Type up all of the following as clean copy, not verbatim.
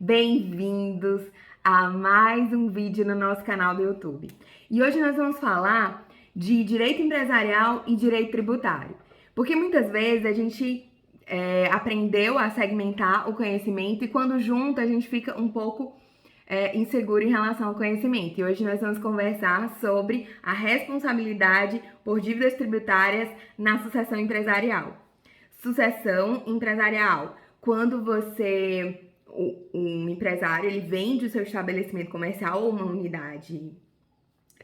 Bem-vindos a mais um vídeo no nosso canal do YouTube. E hoje nós vamos falar de direito empresarial e direito tributário. Porque muitas vezes a gente aprendeu a segmentar o conhecimento e quando junta a gente fica um pouco inseguro em relação ao conhecimento. E hoje nós vamos conversar sobre a responsabilidade por dívidas tributárias na sucessão empresarial. Sucessão empresarial. Quando um empresário, ele vende o seu estabelecimento comercial ou uma unidade,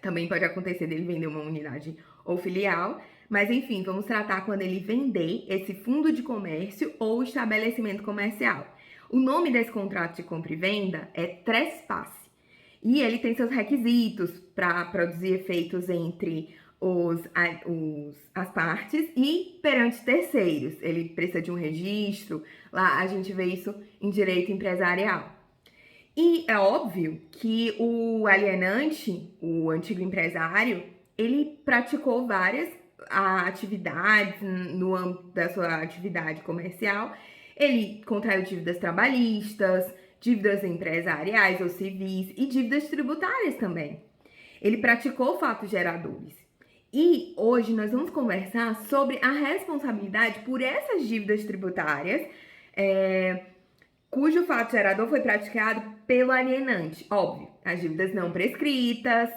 também pode acontecer dele vender uma unidade ou filial, mas enfim, vamos tratar quando ele vender esse fundo de comércio ou estabelecimento comercial. O nome desse contrato de compra e venda é trespasse. E ele tem seus requisitos para produzir efeitos entre as partes e perante terceiros. Ele precisa de um registro, lá a gente vê isso em direito empresarial. E é óbvio que o alienante, o antigo empresário, ele praticou várias atividades no âmbito da sua atividade comercial. Ele contraiu dívidas trabalhistas, dívidas empresariais ou civis e dívidas tributárias também. Ele praticou fatos geradores. E hoje nós vamos conversar sobre a responsabilidade por essas dívidas tributárias, cujo fato gerador foi praticado pelo alienante. Óbvio, as dívidas não prescritas.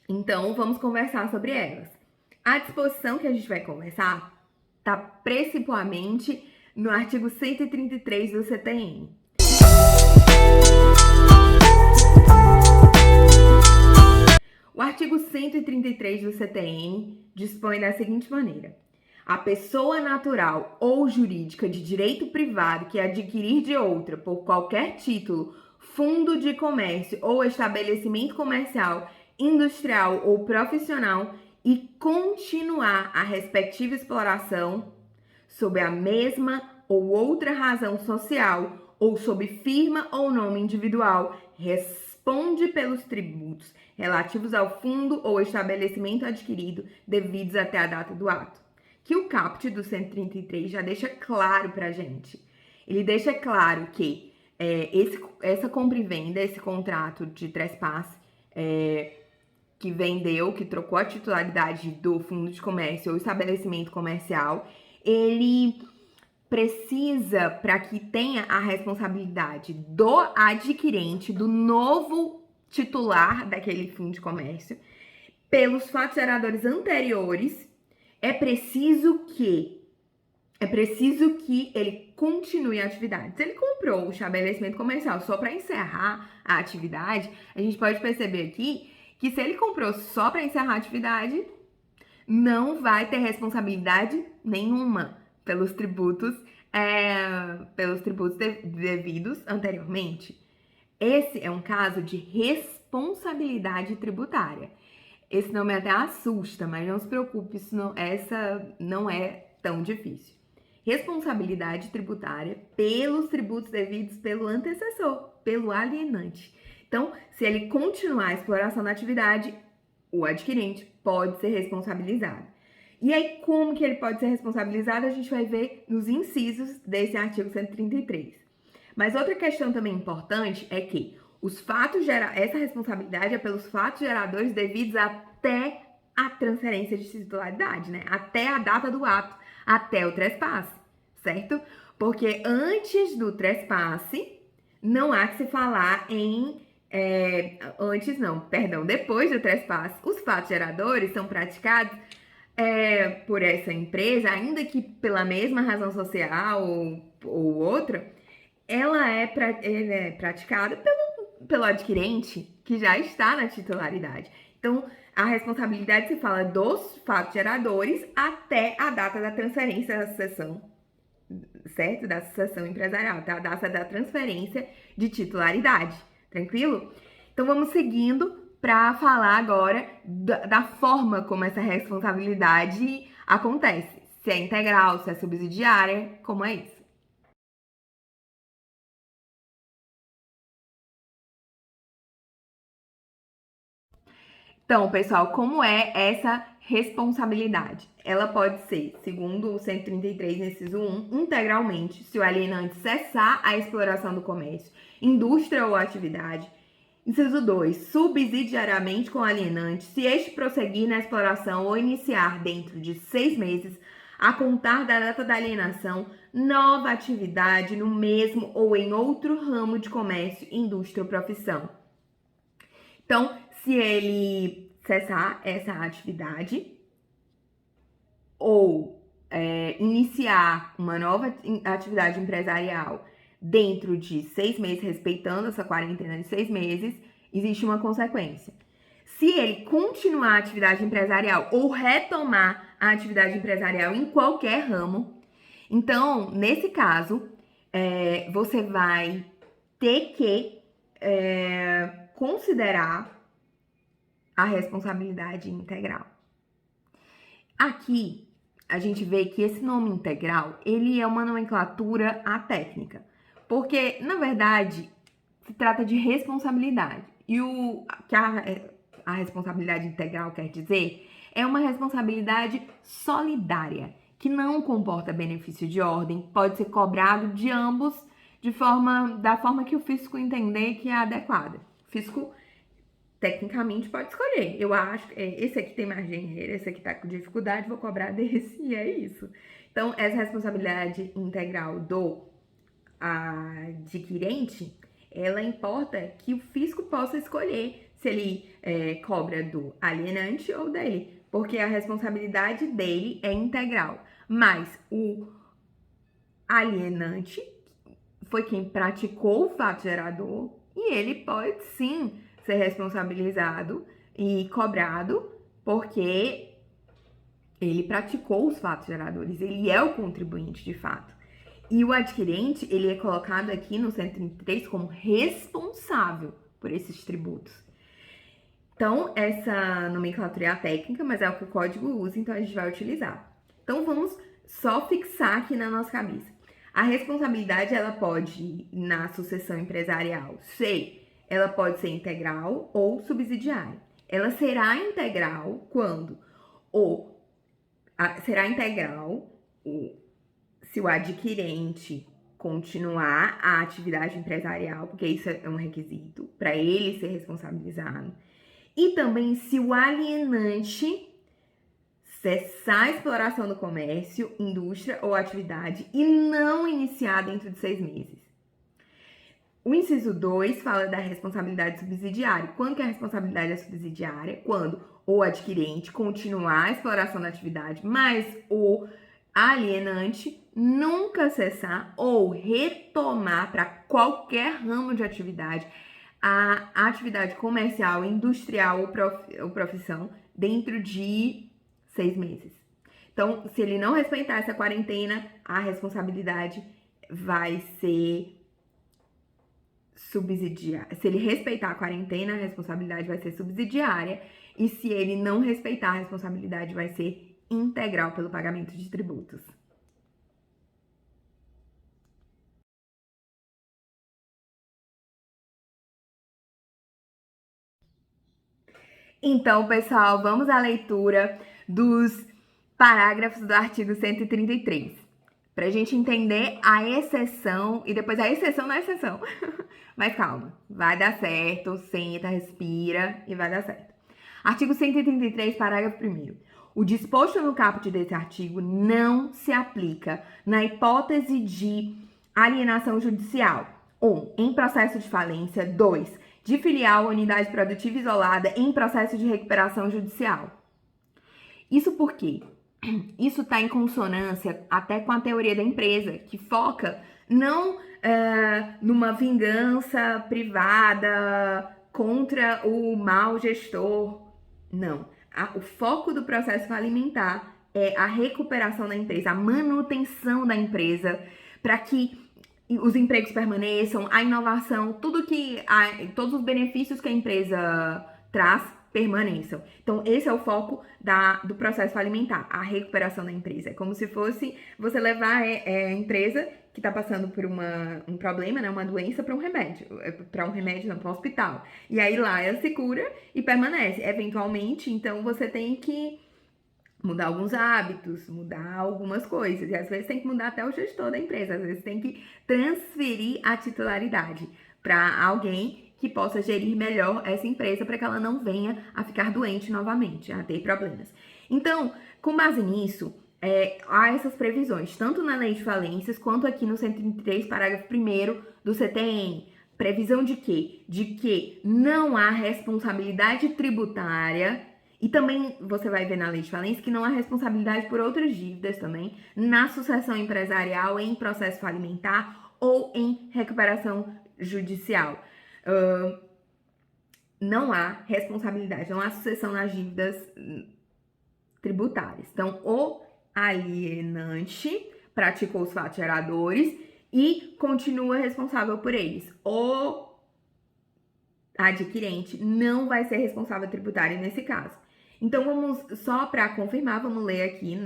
Então, vamos conversar sobre elas. A disposição que a gente vai conversar está principalmente no artigo 133 do CTN. O artigo 133 do CTN dispõe da seguinte maneira: a pessoa natural ou jurídica de direito privado que adquirir de outra, por qualquer título, fundo de comércio ou estabelecimento comercial, industrial ou profissional e continuar a respectiva exploração sob a mesma ou outra razão social ou sob firma ou nome individual, responde pelos tributos relativos ao fundo ou estabelecimento adquirido devidos até a data do ato. Que o caput do 133 já deixa claro pra gente. Ele deixa claro que essa compra e venda, esse contrato de trespasse, que vendeu, que trocou a titularidade do fundo de comércio ou estabelecimento comercial, ele precisa, para que tenha a responsabilidade do adquirente, do novo titular daquele fundo de comércio, pelos fatos geradores anteriores, é preciso que ele continue a atividade. Se ele comprou o estabelecimento comercial só para encerrar a atividade, a gente pode perceber aqui que se ele comprou só para encerrar a atividade, não vai ter responsabilidade nenhuma pelos tributos devidos anteriormente. Esse é um caso de responsabilidade tributária. Esse nome até assusta, mas não se preocupe, essa não é tão difícil. Responsabilidade tributária pelos tributos devidos pelo antecessor, pelo alienante. Então, se ele continuar a exploração da atividade, o adquirente pode ser responsabilizado. E aí, como que ele pode ser responsabilizado? A gente vai ver nos incisos desse artigo 133. Mas outra questão também importante é que essa responsabilidade é pelos fatos geradores devidos até a transferência de titularidade, né? Até a data do ato, até o trespasse, certo? Porque antes do trespasse, não há que se falar depois do trespasse, os fatos geradores são praticados por essa empresa, ainda que pela mesma razão social ou outra, ela é praticada pelo adquirente que já está na titularidade. Então, a responsabilidade se fala dos fatos geradores até a data da transferência da sucessão, certo? Da sucessão empresarial, até a data da transferência de titularidade. Tranquilo? Então, vamos seguindo para falar agora da forma como essa responsabilidade acontece. Se é integral, se é subsidiária, como é isso? Então, pessoal, como é essa responsabilidade. Ela pode ser, segundo o 133, inciso 1, integralmente, se o alienante cessar a exploração do comércio, indústria ou atividade. Inciso 2, subsidiariamente com o alienante, se este prosseguir na exploração ou iniciar dentro de 6 meses, a contar da data da alienação, nova atividade no mesmo ou em outro ramo de comércio, indústria ou profissão. Então, se ele cessar essa atividade ou iniciar uma nova atividade empresarial dentro de 6 meses, respeitando essa quarentena de 6 meses, existe uma consequência. Se ele continuar a atividade empresarial ou retomar a atividade empresarial em qualquer ramo, então, nesse caso, você vai ter que considerar a responsabilidade integral. Aqui, a gente vê que esse nome integral, ele é uma nomenclatura atécnica, porque, na verdade, se trata de responsabilidade. E o que a responsabilidade integral quer dizer é uma responsabilidade solidária, que não comporta benefício de ordem, pode ser cobrado de ambos da forma que o fisco entender que é adequada. O fisco, tecnicamente, pode escolher. Eu acho que esse aqui tem mais dinheiro, esse aqui tá com dificuldade, vou cobrar desse, e é isso. Então, essa responsabilidade integral do adquirente, ela importa que o fisco possa escolher se ele cobra do alienante ou dele, porque a responsabilidade dele é integral. Mas o alienante foi quem praticou o fato gerador e ele pode sim ser responsabilizado e cobrado porque ele praticou os fatos geradores, ele é o contribuinte de fato. E o adquirente, ele é colocado aqui no 133 como responsável por esses tributos. Então, essa nomenclatura é a técnica, mas é o que o código usa, então a gente vai utilizar. Então, vamos só fixar aqui na nossa cabeça. A responsabilidade, ela pode, na sucessão empresarial, ela pode ser integral ou subsidiária. Ela será integral quando será integral se o adquirente continuar a atividade empresarial, porque isso é um requisito para ele ser responsabilizado. E também se o alienante cessar a exploração do comércio, indústria ou atividade e não iniciar dentro de 6 meses. O inciso 2 fala da responsabilidade subsidiária. Quando que a responsabilidade é subsidiária? Quando o adquirente continuar a exploração da atividade, mas o alienante nunca cessar ou retomar para qualquer ramo de atividade a atividade comercial, industrial ou profissão dentro de 6 meses. Então, se ele não respeitar essa quarentena, a responsabilidade vai ser subsidiária. Se ele respeitar a quarentena, a responsabilidade vai ser subsidiária. E se ele não respeitar, a responsabilidade vai ser integral pelo pagamento de tributos. Então, pessoal, vamos à leitura dos parágrafos do artigo 133, para a gente entender a exceção e depois a exceção na exceção. Mas calma, vai dar certo, senta, respira e vai dar certo. Artigo 133, parágrafo 1º. O disposto no caput desse artigo não se aplica na hipótese de alienação judicial. 1. Em processo de falência. 2. De filial ou unidade produtiva isolada em processo de recuperação judicial. Isso por quê? Isso está em consonância até com a teoria da empresa, que foca não numa vingança privada contra o mau gestor. Não. O foco do processo falimentar é a recuperação da empresa, a manutenção da empresa, para que os empregos permaneçam, a inovação, todos os benefícios que a empresa traz permaneçam. Então, esse é o foco do processo falimentar, a recuperação da empresa. É como se fosse você levar a empresa que está passando por um problema, né, uma doença, para um remédio. Para um hospital. E aí lá ela se cura e permanece. Eventualmente, então, você tem que mudar alguns hábitos, mudar algumas coisas. E às vezes tem que mudar até o gestor da empresa, às vezes tem que transferir a titularidade para alguém que possa gerir melhor essa empresa para que ela não venha a ficar doente novamente, a ter problemas. Então, com base nisso, há essas previsões, tanto na lei de falências quanto aqui no 133, parágrafo 1º do CTN. Previsão de quê? De que não há responsabilidade tributária. E também você vai ver na lei de falência que não há responsabilidade por outras dívidas também na sucessão empresarial, em processo falimentar ou em recuperação judicial. Não há responsabilidade, não há sucessão nas dívidas tributárias. Então, o alienante praticou os fatos geradores e continua responsável por eles. O adquirente não vai ser responsável tributário nesse caso. Então, vamos, só para confirmar, vamos ler aqui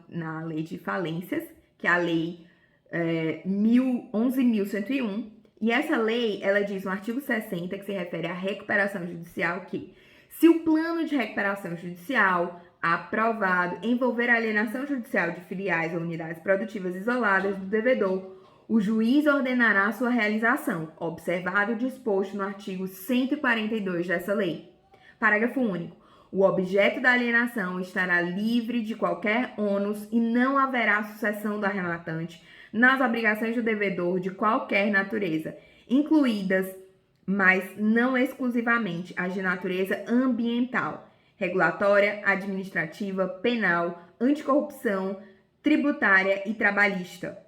na lei de falências, que é a lei 11.101. E essa lei, ela diz no artigo 60, que se refere à recuperação judicial, que se o plano de recuperação judicial aprovado envolver a alienação judicial de filiais ou unidades produtivas isoladas do devedor, o juiz ordenará sua realização, observado o disposto no artigo 142 dessa lei. Parágrafo único. O objeto da alienação estará livre de qualquer ônus e não haverá sucessão do arrematante nas obrigações do devedor de qualquer natureza, incluídas, mas não exclusivamente, as de natureza ambiental, regulatória, administrativa, penal, anticorrupção, tributária e trabalhista,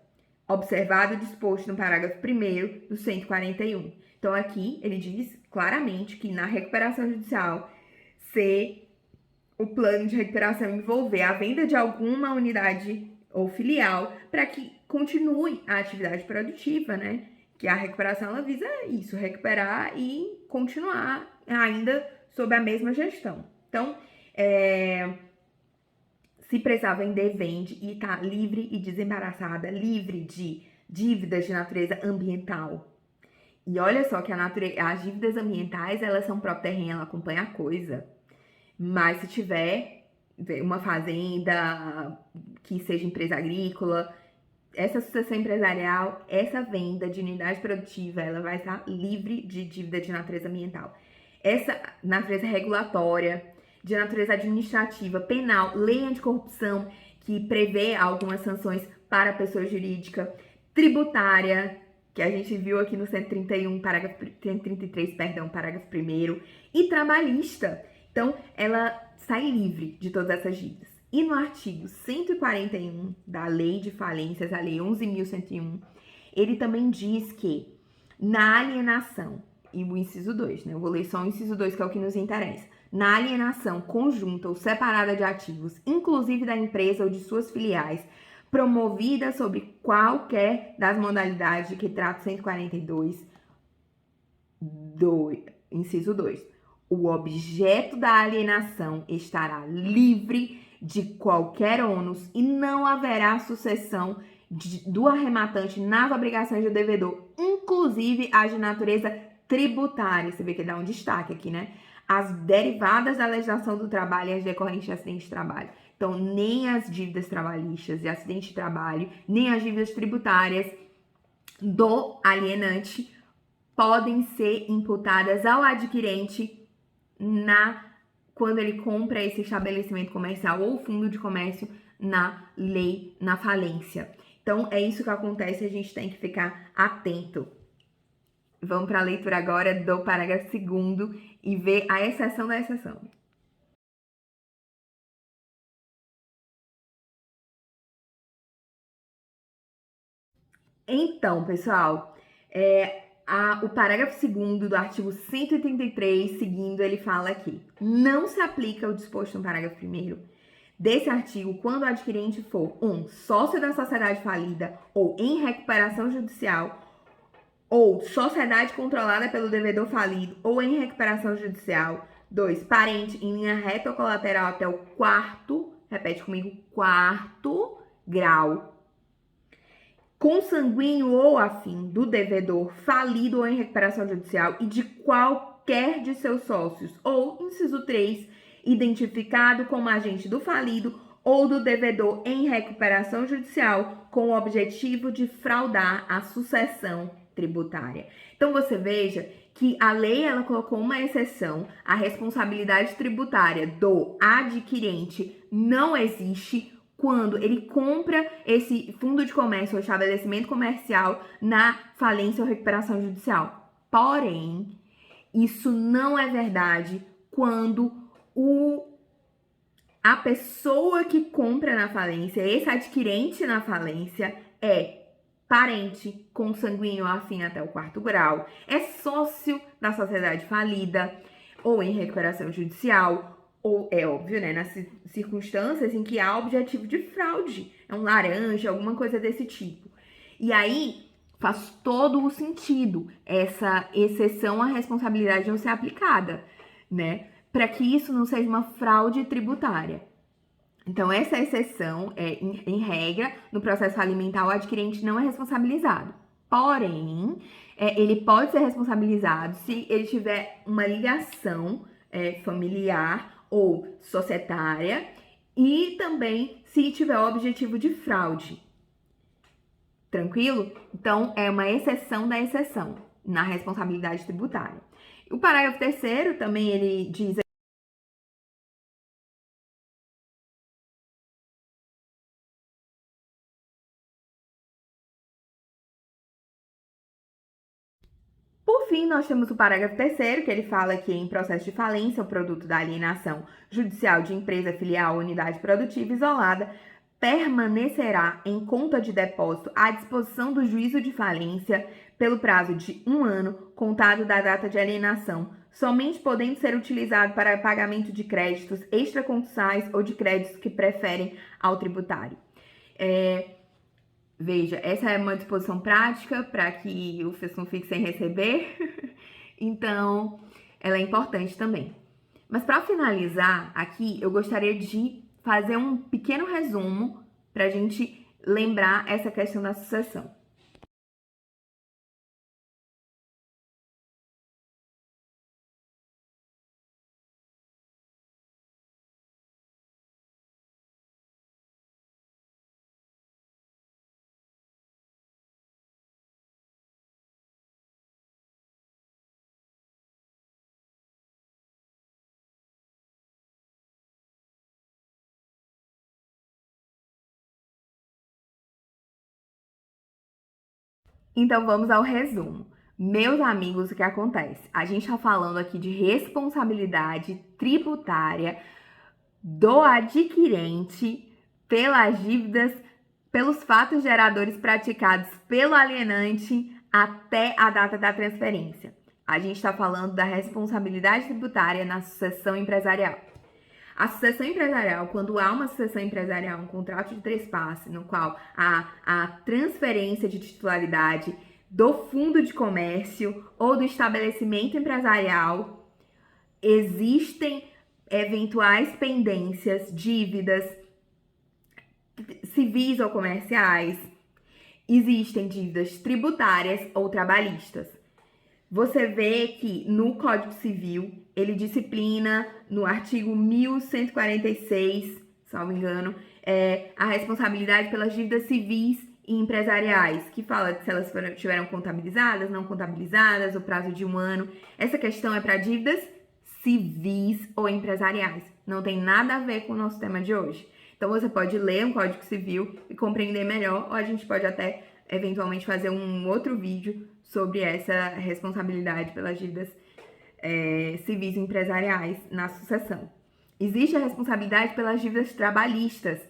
observado o disposto no parágrafo 1º do 141. Então, aqui ele diz claramente que na recuperação judicial, se o plano de recuperação envolver a venda de alguma unidade ou filial para que continue a atividade produtiva, né? Que a recuperação, ela visa isso, recuperar e continuar ainda sob a mesma gestão. Então, se precisar vender, vende e tá livre e desembaraçada, livre de dívidas de natureza ambiental. E olha só que as dívidas ambientais, elas são próprio terreno, ela acompanha a coisa. Mas se tiver uma fazenda que seja empresa agrícola, essa sucessão empresarial, essa venda de unidade produtiva, ela vai estar livre de dívida de natureza ambiental. Essa natureza regulatória, de natureza administrativa, penal, lei anticorrupção, que prevê algumas sanções para a pessoa jurídica, tributária, que a gente viu aqui no 133, parágrafo 1º, e trabalhista. Então, ela sai livre de todas essas dívidas. E no artigo 141 da Lei de Falências, a Lei 11.101, ele também diz que na alienação, e o inciso 2, né? Eu vou ler só o inciso 2, que é o que nos interessa. Na alienação conjunta ou separada de ativos, inclusive da empresa ou de suas filiais, promovida sobre qualquer das modalidades de que trata o 142, inciso 2. O objeto da alienação estará livre de qualquer ônus e não haverá sucessão do arrematante nas obrigações do devedor, inclusive as de natureza tributária. Você vê que dá um destaque aqui, né? As derivadas da legislação do trabalho e as decorrentes de acidente de trabalho. Então, nem as dívidas trabalhistas e acidente de trabalho, nem as dívidas tributárias do alienante podem ser imputadas ao adquirente quando ele compra esse estabelecimento comercial ou fundo de comércio na falência. Então, é isso que acontece, a gente tem que ficar atento. Vamos para a leitura agora do parágrafo 2º e ver a exceção da exceção. Então, pessoal, o parágrafo 2º do artigo 133, seguindo, ele fala aqui: não se aplica o disposto no parágrafo 1º desse artigo quando o adquirente for 1. Sócio da sociedade falida ou em recuperação judicial, ou sociedade controlada pelo devedor falido ou em recuperação judicial. 2. Parente em linha reta ou colateral até o 4º, repete comigo, 4º grau, consanguíneo ou afim do devedor falido ou em recuperação judicial e de qualquer de seus sócios, ou, inciso 3, identificado como agente do falido ou do devedor em recuperação judicial com o objetivo de fraudar a sucessão tributária. Então você veja que a lei ela colocou uma exceção, a responsabilidade tributária do adquirente não existe quando ele compra esse fundo de comércio ou estabelecimento comercial na falência ou recuperação judicial. Porém, isso não é verdade quando a pessoa que compra na falência, esse adquirente na falência, é parente, consanguíneo afim até o 4º grau, é sócio da sociedade falida ou em recuperação judicial, ou é óbvio, né, nas circunstâncias em que há objetivo de fraude, é um laranja, alguma coisa desse tipo. E aí faz todo o sentido essa exceção à responsabilidade não ser aplicada, né, para que isso não seja uma fraude tributária. Então, essa exceção, em regra, no processo alimentar, o adquirente não é responsabilizado. Porém, ele pode ser responsabilizado se ele tiver uma ligação familiar ou societária e também se tiver o objetivo de fraude. Tranquilo? Então, é uma exceção da exceção na responsabilidade tributária. O parágrafo 3º também ele diz Por fim, nós temos o parágrafo 3º, que ele fala que em processo de falência, o produto da alienação judicial de empresa filial ou unidade produtiva isolada permanecerá em conta de depósito à disposição do juízo de falência pelo prazo de 1 ano, contado da data de alienação, somente podendo ser utilizado para pagamento de créditos extraconcursais ou de créditos que preferem ao tributário. Veja, essa é uma disposição prática para que o FIS não fique sem receber, então ela é importante também. Mas para finalizar aqui, eu gostaria de fazer um pequeno resumo para a gente lembrar essa questão da sucessão. Então vamos ao resumo. Meus amigos, o que acontece? A gente está falando aqui de responsabilidade tributária do adquirente pelas dívidas, pelos fatos geradores praticados pelo alienante até a data da transferência. A gente está falando da responsabilidade tributária na sucessão empresarial. A sucessão empresarial, quando há uma sucessão empresarial, um contrato de trespasse, no qual há a transferência de titularidade do fundo de comércio ou do estabelecimento empresarial, existem eventuais pendências, dívidas civis ou comerciais, existem dívidas tributárias ou trabalhistas. Você vê que no Código Civil, ele disciplina no artigo 1146, salvo engano, a responsabilidade pelas dívidas civis e empresariais, que fala se elas tiveram contabilizadas, não contabilizadas, o prazo de 1 ano. Essa questão é para dívidas civis ou empresariais. Não tem nada a ver com o nosso tema de hoje. Então, você pode ler um Código Civil e compreender melhor, ou a gente pode até, eventualmente, fazer um outro vídeo sobre essa responsabilidade pelas dívidas civis e empresariais na sucessão. Existe a responsabilidade pelas dívidas trabalhistas,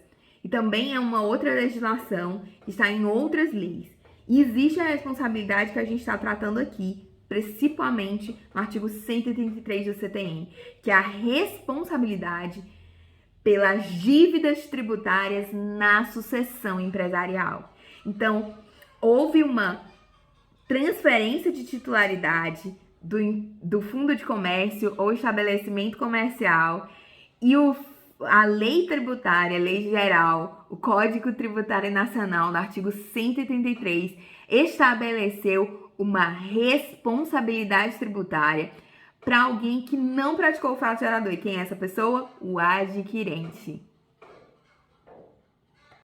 e também é uma outra legislação, está em outras leis. E existe a responsabilidade que a gente está tratando aqui, principalmente no artigo 133 do CTN, que é a responsabilidade pelas dívidas tributárias na sucessão empresarial. Então, houve uma transferência de titularidade do fundo de comércio ou estabelecimento comercial e a lei tributária, a lei geral, o Código Tributário Nacional, no artigo 133, estabeleceu uma responsabilidade tributária para alguém que não praticou o fato gerador. E quem é essa pessoa? O adquirente.